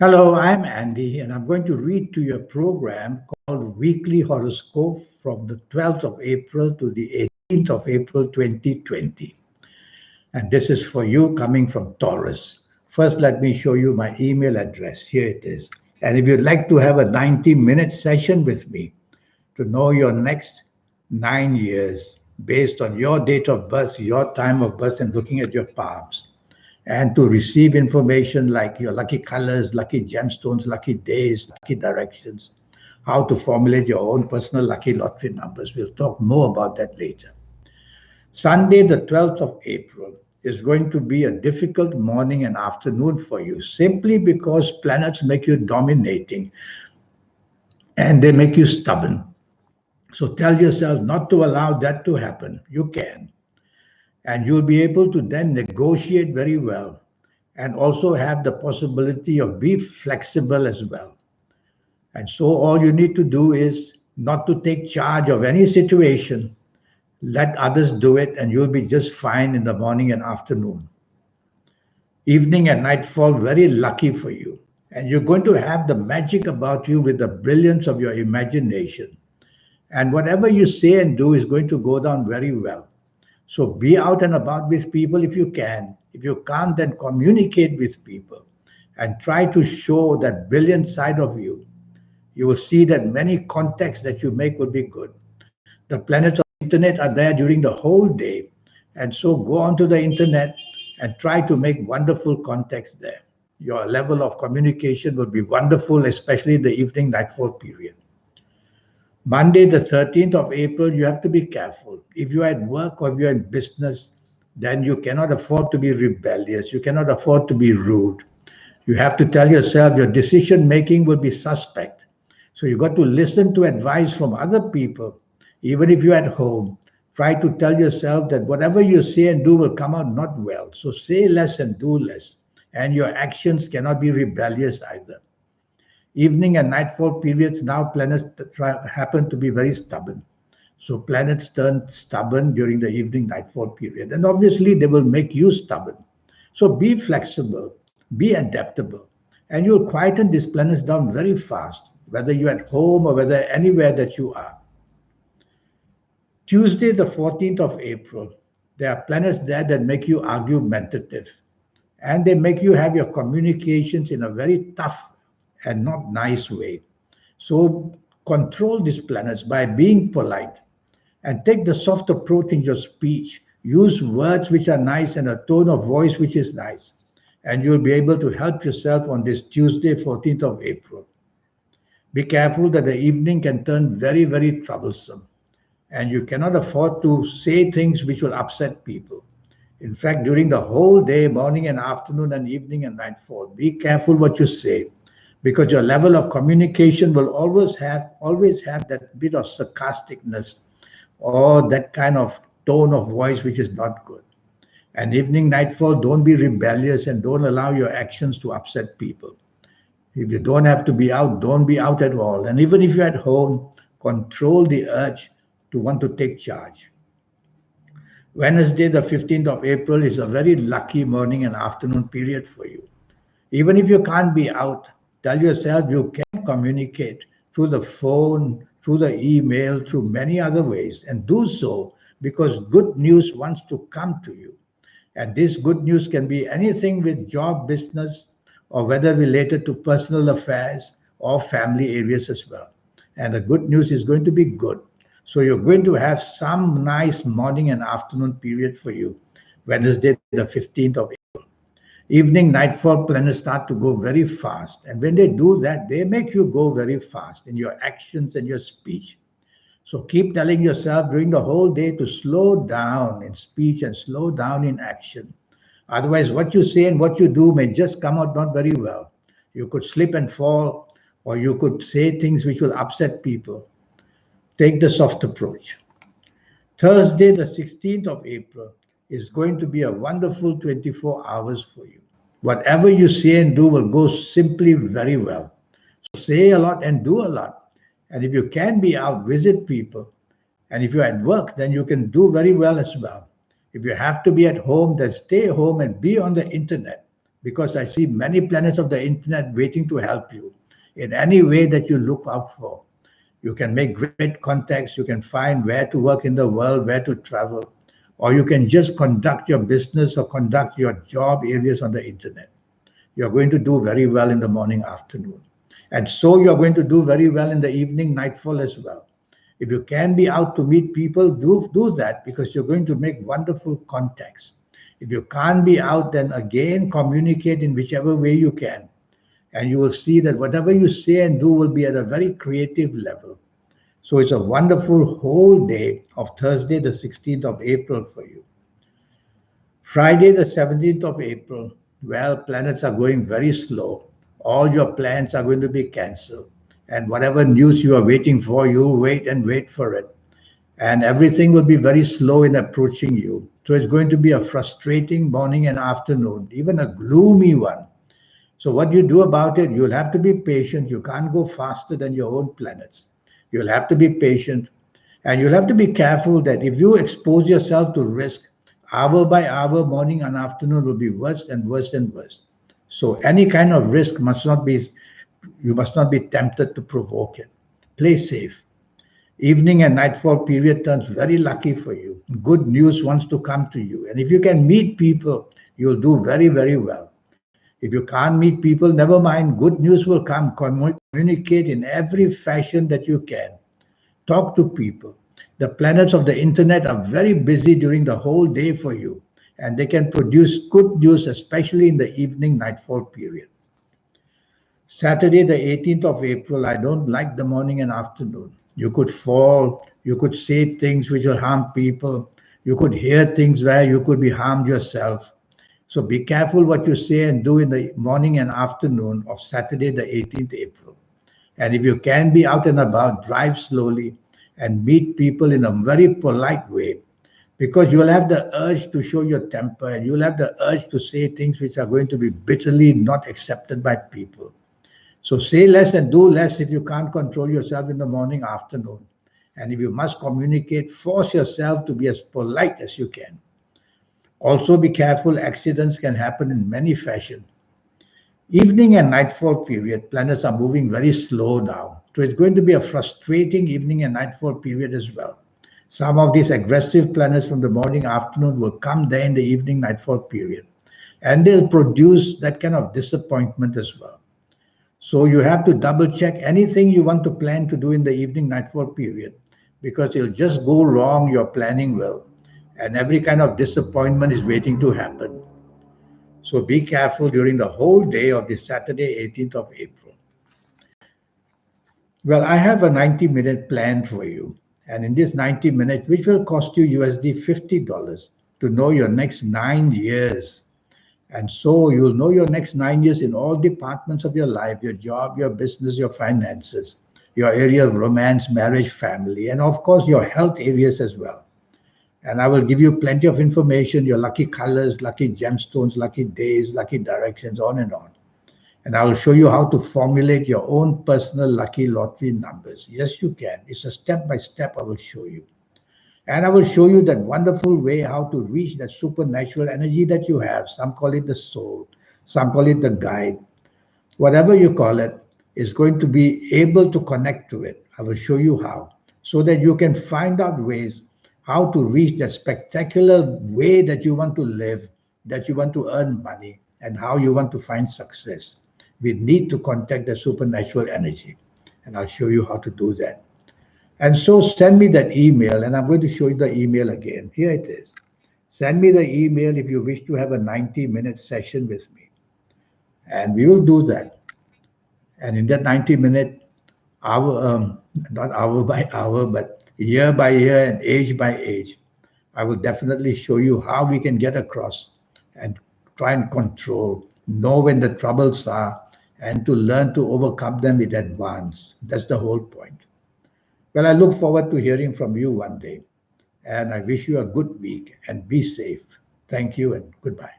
Hello, I'm Andy, and I'm going to read to you a program called Weekly Horoscope from the 12th of April to the 18th of April 2020. And this is for you coming from Taurus. First, let me show you my email address. Here it is. And if you'd like to have a 90-minute session with me to know your next 9 years based on your date of birth, your time of birth, and looking at your palms, and to receive information like your lucky colors, lucky gemstones, lucky days, lucky directions, how to formulate your own personal lucky lottery numbers. We'll talk more about that later. Sunday, the 12th of April, is going to be a difficult morning and afternoon for you simply because planets make you dominating and they make you stubborn. So tell yourself not to allow that to happen. You can. And you'll be able to then negotiate very well and also have the possibility of be flexible as well. And so all you need to do is not to take charge of any situation. Let others do it, and you'll be just fine in the morning and afternoon. Evening and nightfall, very lucky for you. And you're going to have the magic about you with the brilliance of your imagination. And whatever you say and do is going to go down very well. So be out and about with people if you can. If you can't, then communicate with people and try to show that brilliant side of you. You will see that many contacts that you make will be good. The planets of the internet are there during the whole day. And so go onto the internet and try to make wonderful contacts there. Your level of communication will be wonderful, especially in the evening nightfall period. Monday, the 13th of April, you have to be careful. If you're at work or if you're in business, then you cannot afford to be rebellious. You cannot afford to be rude. You have to tell yourself your decision making will be suspect. So you got to listen to advice from other people. Even if you're at home, try to tell yourself that whatever you say and do will come out not well. So say less and do less. And your actions cannot be rebellious either. Evening and nightfall periods, now planets happen to be very stubborn. So planets turn stubborn during the evening nightfall period. And obviously, they will make you stubborn. So be flexible, be adaptable, and you'll quieten these planets down very fast, whether you're at home or whether anywhere that you are. Tuesday, the 14th of April, there are planets there that make you argumentative and they make you have your communications in a very tough and not nice way. So control these planets by being polite and take the soft approach in your speech. Use words which are nice and a tone of voice which is nice. And you'll be able to help yourself on this Tuesday, 14th of April. Be careful that the evening can turn very, very troublesome. And you cannot afford to say things which will upset people. In fact, during the whole day, morning and afternoon and evening and nightfall, be careful what you say because your level of communication will always have that bit of sarcasticness or that kind of tone of voice which is not good. And evening nightfall, don't be rebellious and don't allow your actions to upset people. If you don't have to be out, don't be out at all. And even if you're at home, control the urge to want to take charge. Wednesday, the 15th of April, is a very lucky morning and afternoon period for you. Even if you can't be out, tell yourself you can communicate through the phone, through the email, through many other ways, and do so because good news wants to come to you. And this good news can be anything with job, business, or whether related to personal affairs or family areas as well. And the good news is going to be good. So you're going to have some nice morning and afternoon period for you, Wednesday, the 15th of April. Evening nightfall planets start to go very fast. And when they do that, they make you go very fast in your actions and your speech. So keep telling yourself during the whole day to slow down in speech and slow down in action. Otherwise, what you say and what you do may just come out not very well. You could slip and fall, or you could say things which will upset people. Take the soft approach. Thursday, the 16th of April, is going to be a wonderful 24 hours for you. Whatever you say and do will go simply very well. So say a lot and do a lot. And if you can be out, visit people. And if you're at work, then you can do very well as well. If you have to be at home, then stay home and be on the internet. because I see many planets of the internet waiting to help you in any way that you look out for. You can make great contacts, you can find where to work in the world, where to travel, or you can just conduct your business or conduct your job areas on the internet. You're going to do very well in the morning, afternoon. And so you're going to do very well in the evening, nightfall as well. If you can be out to meet people, do that because you're going to make wonderful contacts. If you can't be out, then again communicate in whichever way you can. And you will see that whatever you say and do will be at a very creative level. So it's a wonderful whole day of Thursday, the 16th of April for you. Friday, the 17th of April, well, planets are going very slow. All your plans are going to be cancelled. And whatever news you are waiting for, you'll wait and wait for it. And everything will be very slow in approaching you. So it's going to be a frustrating morning and afternoon, even a gloomy one. So what you do about it, you'll have to be patient. You can't go faster than your own planets. You'll have to be patient. And you'll have to be careful that if you expose yourself to risk, hour by hour, morning and afternoon will be worse and worse and worse. So any kind of risk you must not be tempted to provoke it. Play safe. Evening and nightfall period turns very lucky for you. Good news wants to come to you. And if you can meet people, you'll do very, very well. If you can't meet people, never mind. Good news will come. Communicate in every fashion that you can. Talk to people. The planets of the internet are very busy during the whole day for you, and they can produce good news, especially in the evening nightfall period. Saturday, the 18th of April, I don't like the morning and afternoon. You could fall, you could say things which will harm people, you could hear things where you could be harmed yourself. So be careful what you say and do in the morning and afternoon of Saturday, the 18th April. And if you can be out and about, drive slowly and meet people in a very polite way because you'll have the urge to show your temper and you'll have the urge to say things which are going to be bitterly not accepted by people. So say less and do less if you can't control yourself in the morning, afternoon. And if you must communicate, force yourself to be as polite as you can. Also be careful, accidents can happen in many fashions. Evening and nightfall period, planets are moving very slow now. So it's going to be a frustrating evening and nightfall period as well. Some of these aggressive planets from the morning, afternoon will come there in the evening, nightfall period. And they'll produce that kind of disappointment as well. So you have to double check anything you want to plan to do in the evening, nightfall period because it'll just go wrong, your planning will. And every kind of disappointment is waiting to happen. So be careful during the whole day of this Saturday, 18th of April. Well, I have a 90-minute plan for you. And in this 90 minutes, which will cost you USD $50 to know your next 9 years. And so you'll know your next 9 years in all departments of your life, your job, your business, your finances, your area of romance, marriage, family, and of course, your health areas as well. And I will give you plenty of information, your lucky colors, lucky gemstones, lucky days, lucky directions, on and on. And I will show you how to formulate your own personal lucky lottery numbers. Yes, you can. It's a step by step I will show you. And I will show you that wonderful way how to reach that supernatural energy that you have. Some call it the soul, some call it the guide. Whatever you call it is going to be able to connect to it. I will show you how, so that you can find out ways how to reach that spectacular way that you want to live, that you want to earn money, and how you want to find success. We need to contact the supernatural energy, and I'll show you how to do that. And so send me that email, and I'm going to show you the email again. Here it is. Send me the email if you wish to have a 90-minute session with me. And we will do that. And in that 90-minute hour, not hour by hour, but year by year and age by age, I will definitely show you how we can get across and try and control, know when the troubles are, and to learn to overcome them in advance. That's the whole point. Well, I look forward to hearing from you one day, and I wish you a good week and be safe. Thank you and goodbye.